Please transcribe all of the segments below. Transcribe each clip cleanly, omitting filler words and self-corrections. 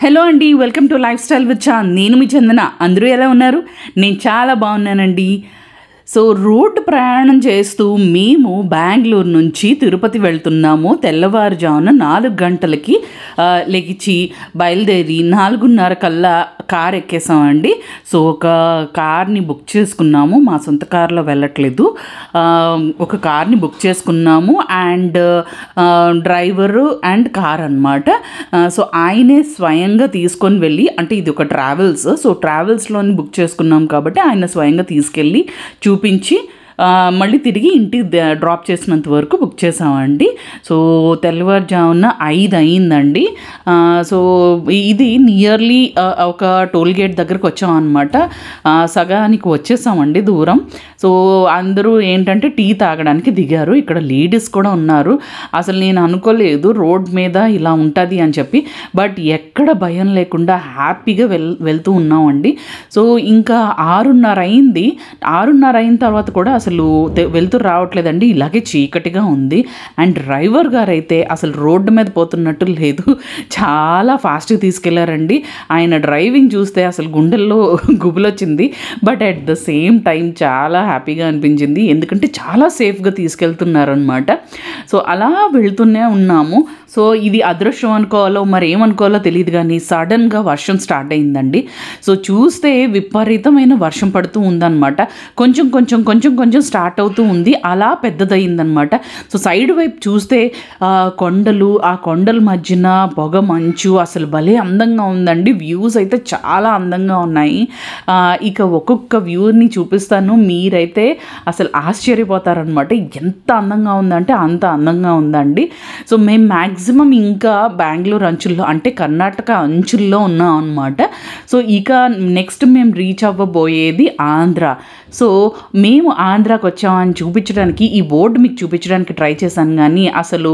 Hello అండి, welcome to lifestyle with Chan. నేను మీ చందన. అందరూ ఎలా ఉన్నారు? నేను చాలా బాగున్నానండి. సో రోడ్డు ప్రయాణం చేస్తూ మేము బెంగళూరు నుంచి తిరుపతి వెళ్తున్నాము. తెల్లవారుజామున 4 గంటలకి లెగిచి బయలుదేరి 4:30 కల్లా కార్ ఎక్కేసామండి. సో ఒక కార్ని బుక్ చేసుకున్నాము. మా సొంత కార్లో వెళ్ళట్లేదు, ఒక కార్ని బుక్ చేసుకున్నాము. అండ్ డ్రైవరు అండ్ కార్ అనమాట. సో ఆయనే స్వయంగా తీసుకొని వెళ్ళి, అంటే ఇది ఒక ట్రావెల్స్, సో ట్రావెల్స్లోని బుక్ చేసుకున్నాం కాబట్టి ఆయన స్వయంగా తీసుకెళ్ళి చూపించి మళ్ళీ తిరిగి ఇంటికి డ్రాప్ చేసినంత వరకు బుక్ చేసామండి. సో తెల్లవారుజామున 5 అయిందండి. సో ఇది నియర్లీ ఒక టోల్ గేట్ దగ్గరకు వచ్చామన్నమాట. సగానికి వచ్చేసామండి దూరం. సో అందరూ ఏంటంటే టీ తాగడానికి దిగారు. ఇక్కడ లేడీస్ కూడా ఉన్నారు. అసలు నేను అనుకోలేదు రోడ్ మీద ఇలా ఉంటుంది అని చెప్పి, బట్ ఎక్కడ భయం లేకుండా హ్యాపీగా వెళ్తూ ఉన్నామండి. సో ఇంకా 6:30 అయింది. 6:30 అయిన తర్వాత కూడా అసలు వెళ్తూ రావట్లేదండి, ఇలాగే చీకటిగా ఉంది. అండ్ డ్రైవర్ గారు అయితే అసలు రోడ్డు మీద పోతున్నట్టు లేదు, చాలా ఫాస్ట్గా తీసుకెళ్లారండి. ఆయన డ్రైవింగ్ చూస్తే అసలు గుండెల్లో గుబులొచ్చింది. But at the same time చాలా హ్యాపీగా అనిపించింది, ఎందుకంటే చాలా సేఫ్గా తీసుకెళ్తున్నారనమాట. సో అలా వెళ్తూనే ఉన్నాము. సో ఇది అదృష్టం అనుకోవాలో మరి ఏమనుకోవాలో తెలియదు, కానీ సడన్గా వర్షం స్టార్ట్ అయిందండి. సో చూస్తే విపరీతమైన వర్షం పడుతూ ఉందన్నమాట. కొంచెం కొంచెం కొంచెం కొంచెం స్టార్ట్ అవుతూ ఉంది, అలా పెద్దదయ్యిందనమాట. సో సైడ్ వైపు చూస్తే కొండలు, ఆ కొండల మధ్యన పొగ మంచు, అసలు భలే అందంగా ఉందండి. వ్యూస్ అయితే చాలా అందంగా ఉన్నాయి. ఇక ఒక్కొక్క వ్యూని చూపిస్తాను, మీరైతే అసలు ఆశ్చర్యపోతారనమాట. ఎంత అందంగా ఉందంటే అంత అందంగా ఉందండి. సో మేము మ్యాక్సిమం ఇంకా బెంగళూరు అంచుల్లో, అంటే కర్ణాటక అంచుల్లో ఉన్నాం అనమాట. సో ఇక నెక్స్ట్ మేము రీచ్ అవ్వబోయేది ఆంధ్ర. సో మేము ఆంధ్రాకి వచ్చామని చూపించడానికి ఈ బోర్డు మీకు చూపించడానికి ట్రై చేశాను, కానీ అసలు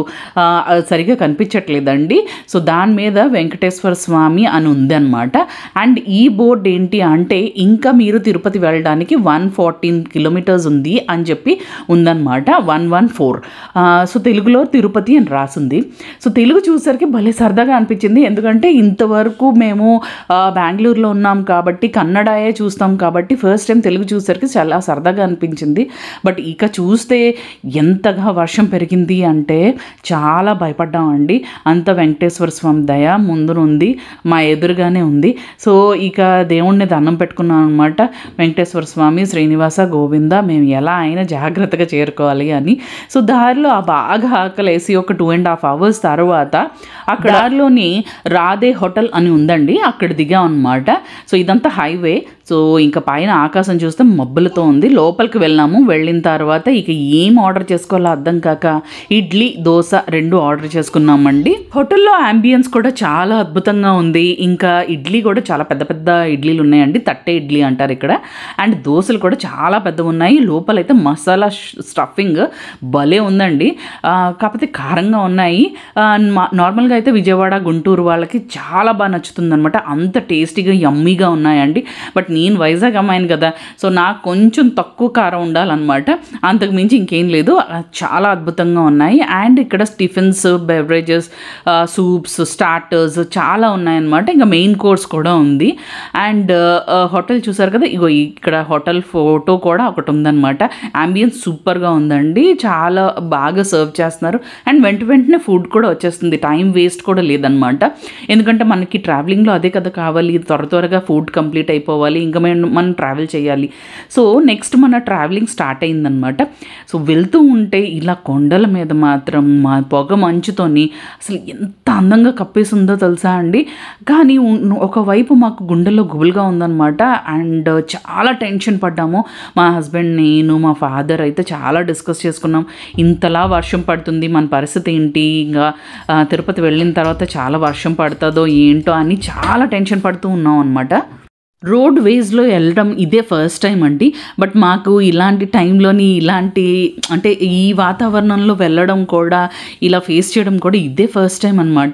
సరిగా కనిపించట్లేదండి. సో దాని మీద వెంకటేశ్వర స్వామి అని ఉందన్నమాట. అండ్ ఈ బోర్డు ఏంటి అంటే, ఇంకా మీరు తిరుపతి వెళ్ళడానికి 114 కిలోమీటర్స్ ఉంది అని చెప్పి ఉందన్నమాట. 114. సో తెలుగులో తిరుపతి అని రాసింది. సో తెలుగు చూసేసరికి భలే సరదాగా అనిపించింది, ఎందుకంటే ఇంతవరకు మేము బెంగళూరులో ఉన్నాం కాబట్టి కన్నడయే చూస్తాం కాబట్టి ఫస్ట్ టైం తెలుగు చూసేసరికి చాలా సరదాగా అనిపించింది. బట్ ఇక చూస్తే ఎంతగా వర్షం పెరిగింది అంటే చాలా భయపడ్డామండి. అంత వెంకటేశ్వర స్వామి దయ ముందునుంది, మా ఎదురుగానే ఉంది. సో ఇక దేవుణ్ణి దండం పెట్టుకున్నాం అనమాట. వెంకటేశ్వర స్వామి, శ్రీనివాస, గోవింద, మేము ఎలా అయినా జాగ్రత్తగా చేరుకోవాలి అని. సో దారిలో బాగా ఆకలేసి ఒక 2.5 hours తర్వాత అక్కడ దారిలోని రాధే హోటల్ అని ఉందండి, అక్కడ దిగాం అనమాట. సో ఇదంతా హైవే. సో ఇంకా పైన ఆకాశం చూస్తే మబ్బులతో ఉంది. లోపలికి వెళ్ళాము. వెళ్ళిన తర్వాత ఇక ఏం ఆర్డర్ చేసుకోవాలో అర్థం కాక ఇడ్లీ, దోశ 2 ఆర్డర్ చేసుకున్నామండి. హోటల్లో అంబియన్స్ కూడా చాలా అద్భుతంగా ఉంది. ఇంకా ఇడ్లీ కూడా చాలా పెద్ద పెద్ద ఇడ్లీలు ఉన్నాయండి, తట్టే ఇడ్లీ అంటారు ఇక్కడ. అండ్ దోశలు కూడా చాలా పెద్దవి ఉన్నాయి. లోపలైతే మసాలా స్టఫింగ్ భలే ఉందండి, కాకపోతే కారంగా ఉన్నాయి. నార్మల్గా అయితే విజయవాడ, గుంటూరు వాళ్ళకి చాలా బాగా నచ్చుతుంది అనమాట, అంత టేస్టీగా యమ్మీగా ఉన్నాయండి. బట్ నేను వైజాగ్ అమ్మాయిని కదా, సో నాకు కొంచెం తక్కువ కారం ఉండాలన్నమాట, అంతకు మించి ఇంకేం లేదు. చాలా అద్భుతంగా ఉన్నాయి. అండ్ ఇక్కడ టిఫిన్స్, బెవరేజెస్, సూప్స్, స్టార్టర్స్ చాలా ఉన్నాయన్నమాట. ఇంకా మెయిన్ కోర్స్ కూడా ఉంది. అండ్ హోటల్ చూసారు కదా, ఇగో ఇక్కడ హోటల్ ఫోటో కూడా ఒకటి ఉందన్నమాట. అంబియన్స్ సూపర్గా ఉందండి, చాలా బాగా సర్వ్ చేస్తున్నారు. అండ్ వెంటనే ఫుడ్ కూడా వచ్చేస్తుంది, టైం వేస్ట్ కూడా లేదనమాట. ఎందుకంటే మనకి ట్రావెలింగ్లో అదే కదా కావాలి, త్వరగా ఫుడ్ కంప్లీట్ అయిపోవాలి, ఇంకా మనం ట్రావెల్ చేయాలి. సో నెక్స్ట్ మన ట్రావెలింగ్ స్టార్ట్ అయిందనమాట. సో వెళ్తూ ఉంటే ఇలా కొండల మీద మాత్రం మా పొగ మంచుతోని అసలు ఎంత అందంగా కప్పేసిందో తెలుసా అండి. కానీ ఒకవైపు మాకు గుండెల్లో గుబులుగా ఉందన్నమాట. అండ్ చాలా టెన్షన్ పడ్డాము. మా హస్బెండ్, నేను, మా ఫాదర్ అయితే చాలా డిస్కస్ చేసుకున్నాం. ఇంతలా వర్షం పడుతుంది, మన పరిస్థితి ఏంటి, ఇంకా తిరుపతి వెళ్ళిన తర్వాత చాలా వర్షం పడుతుందో ఏంటో అని చాలా టెన్షన్ పడుతూ ఉన్నాం అనమాట. రోడ్ వేస్‌లో ఎళ్ళడం ఇదే ఫస్ట్ టైమ్ అండి. బట్ మాకు ఇలాంటి టైంలోని ఇలాంటి అంటే ఈ వాతావరణంలో వెళ్ళడం కూడా, ఇలా ఫేస్ చేయడం కూడా ఇదే ఫస్ట్ టైమ్ అనమాట.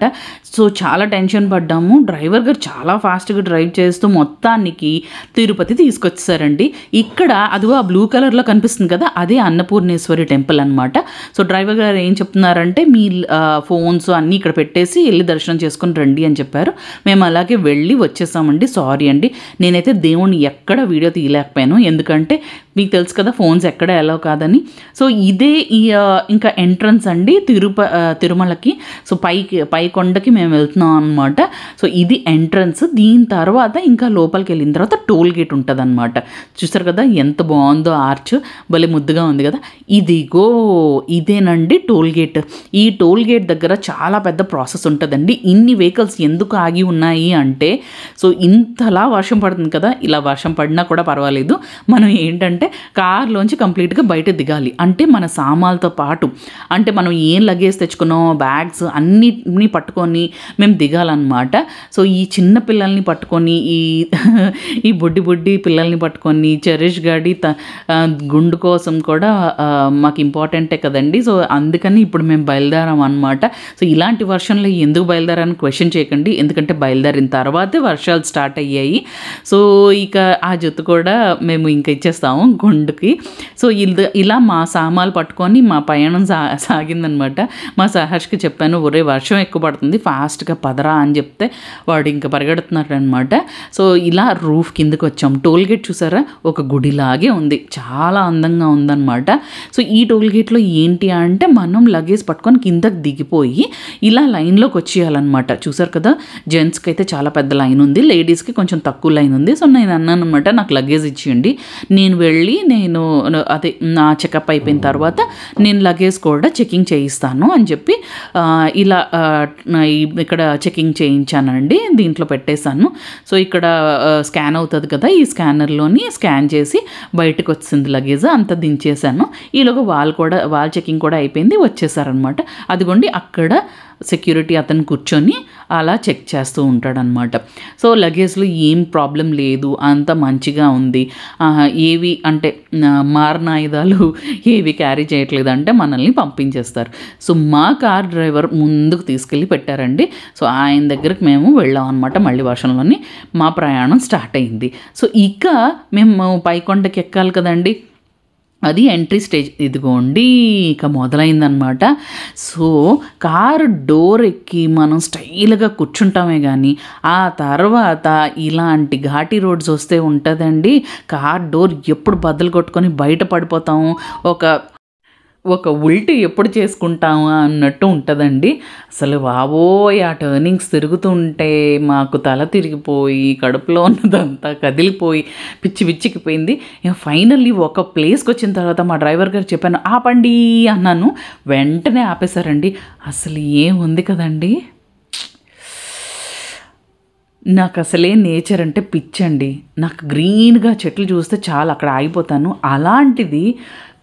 సో, చాలా టెన్షన్ పడ్డాము. డ్రైవర్ గారు చాలా ఫాస్ట్‌గా డ్రైవ్ చేస్తూ మొత్తానికి తిరుపతి తీసుకొచ్చేసారండి. ఇక్కడ అదిగో ఆ బ్లూ కలర్‌లో కనిపిస్తుంది కదా! అదే అన్నపూర్ణేశ్వరి టెంపుల్ అనమాట. సో, డ్రైవర్ గారు ఏం చెప్తున్నారంటే మీ ఫోన్స్ అన్నీ ఇక్కడ పెట్టేసి ఎళ్లి దర్శనం చేసుకొని రండి అని చెప్పారు. మేము అలాగే వెళ్ళి వచ్చేసామండి. సారీ అండి. నేనైతే దేవుణ్ణి ఎక్కడ వీడియో తీయలేకపోయాను. ఎందుకంటే మీకు తెలుసు కదా ఫోన్స్ ఎక్కడ అలౌ కాదని. సో ఇదే ఇంకా ఎంట్రన్స్ అండి తిరుమలకి. సో పై కొండకి మేము వెళ్తున్నాం అనమాట. సో ఇది ఎంట్రన్స్. దీని తర్వాత ఇంకా లోపలికి వెళ్ళిన తర్వాత టోల్ గేట్ ఉంటుంది అనమాట. చూసారు కదా ఎంత బాగుందో ఆర్చ్, భలే ముద్దుగా ఉంది కదా. ఇదిగో ఇదేనండి టోల్ గేట్. ఈ టోల్ గేట్ దగ్గర చాలా పెద్ద ప్రాసెస్ ఉంటుందండి. ఇన్ని వెహికల్స్ ఎందుకు ఆగి ఉన్నాయి అంటే, సో ఇంతలా వర్షం పడుతుంది కదా, ఇలా వర్షం పడినా కూడా పర్వాలేదు, మనం ఏంటంటే కార్లోంచి కంప్లీట్గా బయట దిగాలి. అంటే మన సామాన్లతో పాటు, అంటే మనం ఏం లగేజ్ తెచ్చుకున్నామో బ్యాగ్స్ అన్నిటిని పట్టుకొని మేము దిగాలన్నమాట. సో ఈ చిన్న పిల్లల్ని పట్టుకొని, ఈ బుడ్డి పిల్లల్ని పట్టుకొని, చెరిష్ గాడి గుండు కోసం కూడా మాకు ఇంపార్టెంటే కదండి. సో అందుకని ఇప్పుడు మేము బయలుదేరాం అనమాట. సో ఇలాంటి వర్షంలో ఎందుకు బయలుదేరాలని క్వశ్చన్ చేయకండి, ఎందుకంటే బయలుదేరిన తర్వాతే వర్షాలు స్టార్ట్ అయ్యాయి. సో ఇక ఆ జుత్తు కూడా మేము ఇంకా ఇచ్చేస్తాము గుండుకి. సో ఇలా మా సామాన్లు పట్టుకొని మా పయనం సాగిందనమాట. మా సహర్ష్కి చెప్పాను, ఒరే వర్షం ఎక్కువ పడుతుంది ఫాస్ట్గా పదరా అని చెప్తే వాడు ఇంకా పరిగెడుతున్నాడు అనమాట. సో ఇలా రూఫ్ కిందకి వచ్చాం. టోల్ గేట్ చూసారా, ఒక గుడిలాగే ఉంది, చాలా అందంగా ఉందన్నమాట. సో ఈ టోల్ గేట్లో ఏంటి అంటే మనం లగేజ్ పట్టుకొని కిందకి దిగిపోయి ఇలా లైన్లోకి వచ్చేయాలన్నమాట. చూసారు కదా, జెంట్స్కి అయితే చాలా పెద్ద లైన్ ఉంది, లేడీస్కి కొంచెం తక్కువ లైన్ ఉంది. సో నేను అన్నాను అనమాట, నాకు లగేజ్ ఇచ్చేయండి, నేను వెళ్ళి అదే నా చెకప్ అయిపోయిన తర్వాత నేను లగేజ్ కూడా చెకింగ్ చేయిస్తాను అని చెప్పి ఇలా ఇక్కడ చెకింగ్ చేయించానండి. దీంట్లో పెట్టేశాను. సో ఇక్కడ స్కాన్ అవుతుంది కదా, ఈ స్కానర్లోని స్కాన్ చేసి బయటకు వచ్చింది లగేజ్, అంతా దించేశాను. ఈలోగా వాళ్ళ చెకింగ్ కూడా అయిపోయింది, వచ్చేసారనమాట. అదిగోండి అక్కడ సెక్యూరిటీ అతను కూర్చొని అలా చెక్ చేస్తూ ఉంటాడనమాట. సో లగేజ్లో ఏం ప్రాబ్లం లేదు, అంత మంచిగా ఉంది. ఏవి అంటే మారణాయుధాలు ఏవి క్యారీ చేయట్లేదు అంటే మనల్ని పంపించేస్తారు. సో మా కార్ డ్రైవర్ ముందుకు తీసుకెళ్ళి పెట్టారండి. సో ఆయన దగ్గరికి మేము వెళ్ళాం అనమాట. మళ్ళీ వర్షంలోని మా ప్రయాణం స్టార్ట్ అయింది. సో ఇక మేము పైకొండకి ఎక్కాలి కదండి, అది ఎంట్రీ స్టేజ్. ఇదిగోండి ఇక మొదలైందనమాట. సో కారు డోర్ ఎక్కి మనం స్టైల్గా కూర్చుంటామే కానీ ఆ తర్వాత ఇలాంటి ఘాటీ రోడ్స్ వస్తే ఉంటుందండి, కార్ డోర్ ఎప్పుడు బద్దలు కొట్టుకొని బయట పడిపోతాము, ఒక ఉల్టీ ఎప్పుడు చేసుకుంటాము అన్నట్టు ఉంటుందండి. అసలు బాబోయ్ ఆ టర్నింగ్స్ తిరుగుతుంటే మాకు తల తిరిగిపోయి కడుపులో ఉన్నదంతా కదిలిపోయి పిచ్చికిపోయింది. ఫైనల్లీ ఒక ప్లేస్కి వచ్చిన తర్వాత మా డ్రైవర్ గారు చెప్పాను, ఆపండి అన్నాను, వెంటనే ఆపేశారండి. అసలు ఏముంది కదండి, నాకు అసలే నేచర్ అంటే పిచ్చండి. నాకు గ్రీన్గా చెట్లు చూస్తే చాలా అక్కడ ఆగిపోతాను. అలాంటిది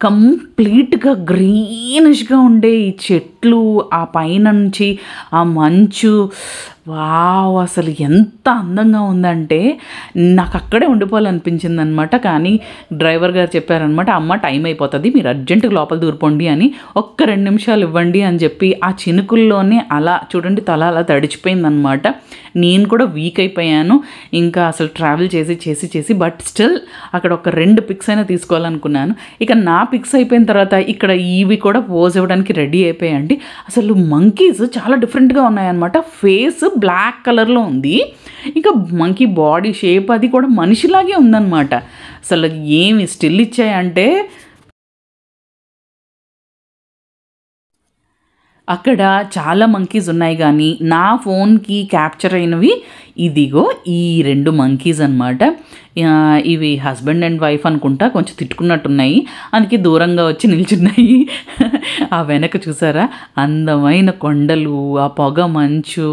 కంప్లీట్గా గ్రీనిష్గా ఉండే ఈ చెట్లు, ఆ పైన నుంచి ఆ మంచు, వావ్ అసలు ఎంత అందంగా ఉందంటే నాకు అక్కడే ఉండిపోవాలనిపించింది అనమాట. కానీ డ్రైవర్ గారు చెప్పారనమాట, అమ్మ టైం అయిపోతుంది, మీరు అర్జెంటుగా లోపల దూరిపోండి అని, ఒక్క 2 నిమిషాలు ఇవ్వండి అని చెప్పి ఆ చినుకుల్లోనే అలా చూడండి తల అలా తడిచిపోయిందనమాట. నేను కూడా వీక్ అయిపోయాను ఇంకా అసలు ట్రావెల్ చేసి బట్ స్టిల్ అక్కడ ఒక 2 పిక్స్ అయినా తీసుకోవాలనుకున్నాను. ఇక నా పిక్స్ అయిపోయిన తర్వాత ఇక్కడ ఇవి కూడా పోజ్ ఇవ్వడానికి రెడీ అయిపోయాయండి. అసలు మంకీస్ చాలా డిఫరెంట్గా ఉన్నాయన్నమాట. ఫేస్ బ్లాక్ కలర్లో ఉంది, ఇంకా మంకీ బాడీ షేప్ అది కూడా మనిషిలాగే ఉందన్నమాట. అసలు ఏమి స్టిల్ ఇచ్చాయంటే అక్కడ చాలా మంకీస్ ఉన్నాయి, కానీ నా ఫోన్కి క్యాప్చర్ అయినవి ఇదిగో ఈ 2 మంకీస్ అనమాట. ఇవి హస్బెండ్ అండ్ వైఫ్ అనుకుంటా, కొంచెం తిట్టుకున్నట్టున్నాయి, అందుకే దూరంగా వచ్చి నిల్చున్నాయి. ఆ వెనక చూసారా అందమైన కొండలు, ఆ పొగ మంచు,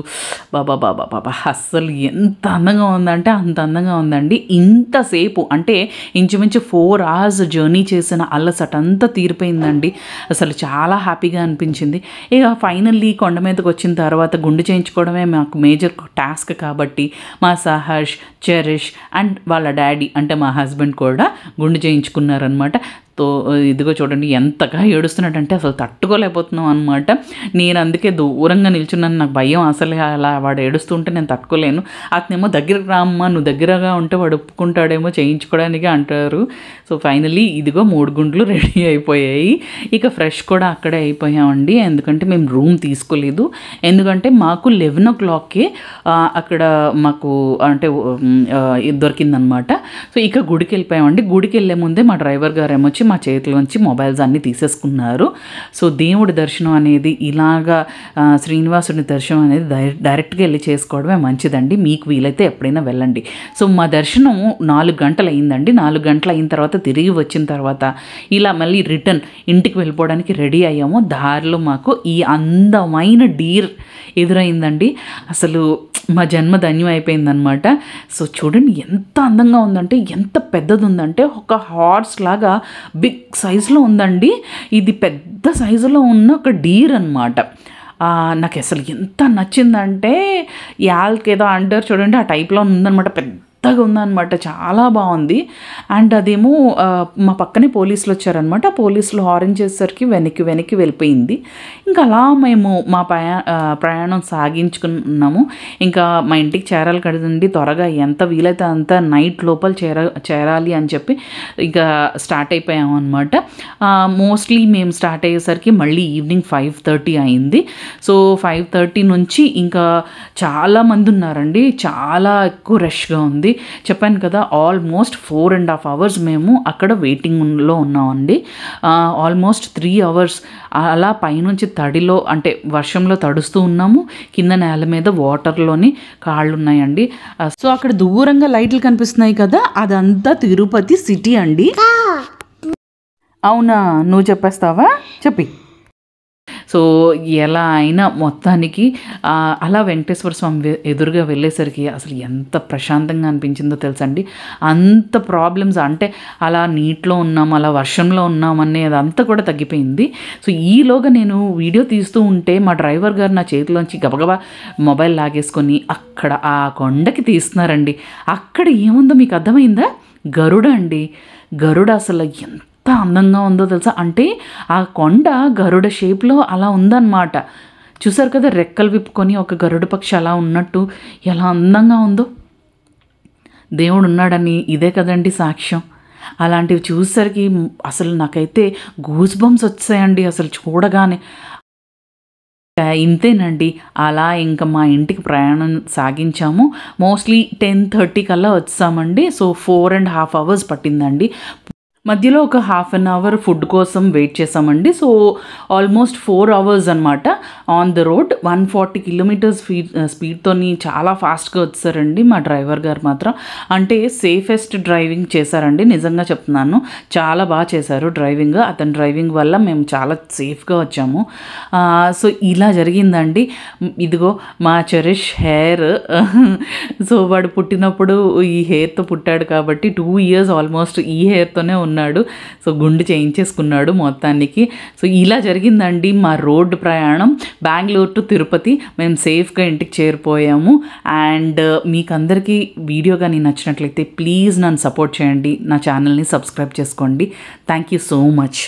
బాబా అస్సలు ఎంత అందంగా ఉందంటే అంత అందంగా ఉందండి. ఇంతసేపు అంటే ఇంచుమించు 4 hours జర్నీ చేసిన అల్లసటంతా తీరిపోయిందండి. అసలు చాలా హ్యాపీగా అనిపించింది. ఇక ఫైనల్లీ కొండ మీదకి వచ్చిన తర్వాత గుండు చేయించుకోవడమే మాకు మేజర్ టాస్క్ కాబట్టి కాబట్టి మా సహర్ష్, చెరిష్ అండ్ వాళ్ళ డాడీ అంటే మా హస్బెండ్ కూడా గుండు చేయించుకున్నారనమాట. తో ఇదిగో చూడండి ఎంతగా ఏడుస్తున్నాడంటే అసలు తట్టుకోలేకపోతున్నాం అనమాట. నేను అందుకే దూరంగా నిల్చున్నాను, నాకు భయం అసలు. అలా వాడు ఏడుస్తుంటే నేను తట్టుకోలేను. అతనేమో దగ్గరకు రామ్మా, నువ్వు దగ్గరగా ఉంటే వాడు ఒప్పుకుంటాడేమో చేయించుకోవడానికి అంటారు. సో ఫైనలీ ఇదిగో 3 గుండ్లు రెడీ అయిపోయాయి. ఇక ఫ్రెష్ కూడా అక్కడే అయిపోయామండి, ఎందుకంటే మేము రూమ్ తీసుకోలేదు. ఎందుకంటే మాకు 11 o'clockకే అక్కడ మాకు అంటే దొరికిందనమాట. సో ఇక గుడికి వెళ్ళిపోయామండి. గుడికి వెళ్ళే ముందే మా డ్రైవర్ గారు ఏమొచ్చి మా చేతిలోంచి మొబైల్స్ అన్నీ తీసేసుకున్నారు. సో దేవుడి దర్శనం అనేది ఇలాగా శ్రీనివాసుడి దర్శనం అనేది డైరెక్ట్గా వెళ్ళి చేసుకోవడమే మంచిదండి. మీకు వీలైతే ఎప్పుడైనా వెళ్ళండి. సో మా దర్శనం 4 గంటలు అయిందండి. 4 గంటలు అయిన తర్వాత తిరిగి వచ్చిన తర్వాత ఇలా మళ్ళీ రిటర్న్ ఇంటికి వెళ్ళిపోవడానికి రెడీ అయ్యాము. దారిలో మాకు ఈ అందమైన డీర్ ఎదురైందండి. అసలు మా జన్మ ధన్యం అయిపోయిందనమాట. సో చూడండి ఎంత అందంగా ఉందంటే, ఎంత పెద్దది ఉందంటే, ఒక హార్స్ లాగా బిగ్ సైజులో ఉందండి. ఇది పెద్ద సైజులో ఉన్న ఒక డీర్ అనమాట. నాకు అసలు ఎంత నచ్చిందంటే, యాల్కేదో అంటారు చూడండి, ఆ టైప్లో ఉందన్నమాట. పెద్దగా ఉందన్నమాట, చాలా బాగుంది. అండ్ అదేమో మా పక్కనే పోలీసులు వచ్చారనమాట. ఆ పోలీసులు హారన్ చేసేసరికి వెనక్కి వెళ్ళిపోయింది. ఇంకా అలా మేము మా ప్రయాణం సాగించుకున్నాము. ఇంకా మా ఇంటికి చేరాలి కదండి, త్వరగా ఎంత వీలైతే అంత నైట్ లోపల చేరాలి అని చెప్పి ఇంకా స్టార్ట్ అయిపోయాము అనమాట. మోస్ట్లీ మేము స్టార్ట్ అయ్యేసరికి మళ్ళీ ఈవినింగ్ 5:30 అయింది. సో 5:30 నుంచి ఇంకా చాలామంది ఉన్నారండి, చాలా ఎక్కువ రష్గా ఉంది. చెప్పాను కదా, ఆల్మోస్ట్ 4.5 hours మేము అక్కడ వెయిటింగ్లో ఉన్నామండి. ఆల్మోస్ట్ 3 hours అలా పైనుంచి తడిలో అంటే వర్షంలో తడుస్తూ ఉన్నాము. కింద నేల మీద వాటర్లోని కాళ్ళు ఉన్నాయండి. సో అక్కడ దూరంగా లైట్లు కనిపిస్తున్నాయి కదా, అదంతా తిరుపతి సిటీ అండి. అవునా, నువ్వు చెప్పేస్తావా? చెప్పి. సో ఎలా అయినా మొత్తానికి అలా వెంకటేశ్వర స్వామి ఎదురుగా వెళ్ళేసరికి అసలు ఎంత ప్రశాంతంగా అనిపించిందో తెలుసండి. అంత ప్రాబ్లమ్స్ అంటే అలా నీటిలో ఉన్నాం, అలా వర్షంలో ఉన్నాం అనేది అంతా కూడా తగ్గిపోయింది. సో ఈలోగా నేను వీడియో తీస్తూ ఉంటే మా డ్రైవర్ గారు నా చేతిలోంచి గబగబా మొబైల్ లాగేసుకొని అక్కడ ఆ కొండకి తీస్తున్నారండి. అక్కడ ఏముందో మీకు అర్థమైందా? గరుడ అండి. గరుడ అసలు ఎంత అందంగా ఉందో తెలుసా. అంటే ఆ కొండ గరుడ షేప్లో అలా ఉందన్నమాట. చూసారు కదా, రెక్కలు విప్పుకొని ఒక గరుడ పక్షి అలా ఉన్నట్టు ఎలా అందంగా ఉందో. దేవుడు ఉన్నాడని ఇదే కదండి సాక్ష్యం. అలాంటివి చూసేసరికి అసలు నాకైతే గూస్ బంప్స్ వచ్చాయండి అసలు చూడగానే. ఇంతేనండి, అలా ఇంకా మా ఇంటికి ప్రయాణం సాగించాము. మోస్ట్లీ 10:30 కల్లా వచ్చామండి. సో 4.5 hours పట్టిందండి. మధ్యలో ఒక 1/2 hour ఫుడ్ కోసం వెయిట్ చేసామండి. సో ఆల్మోస్ట్ 4 hours అనమాట ఆన్ ద రోడ్. 140 kilometers స్పీడ్తోని చాలా ఫాస్ట్గా వచ్చారండి మా డ్రైవర్ గారు మాత్రం. అంటే సేఫెస్ట్ డ్రైవింగ్ చేశారండి, నిజంగా చెప్తున్నాను. చాలా బాగా చేశారు డ్రైవింగ్. అతని డ్రైవింగ్ వల్ల మేము చాలా సేఫ్గా వచ్చాము. సో ఇలా జరిగిందండి. ఇదిగో మా చెరిష్ హెయిర్. సో వాడు పుట్టినప్పుడు ఈ హెయిర్తో పుట్టాడు కాబట్టి 2 years ఆల్మోస్ట్ ఈ హెయిర్తోనే ఉన్నాడు. సో గుండు చేయించేసుకున్నాడు మొత్తానికి. సో ఇలా జరిగిందండి మా రోడ్డు ప్రయాణం బెంగళూరు టు తిరుపతి. మేము సేఫ్గా ఇంటికి చేరిపోయాము. అండ్ మీకు అందరికీ వీడియో కానీ నచ్చినట్లయితే ప్లీజ్ నన్ను సపోర్ట్ చేయండి, నా ఛానల్ని సబ్స్క్రైబ్ చేసుకోండి. Thank you so much.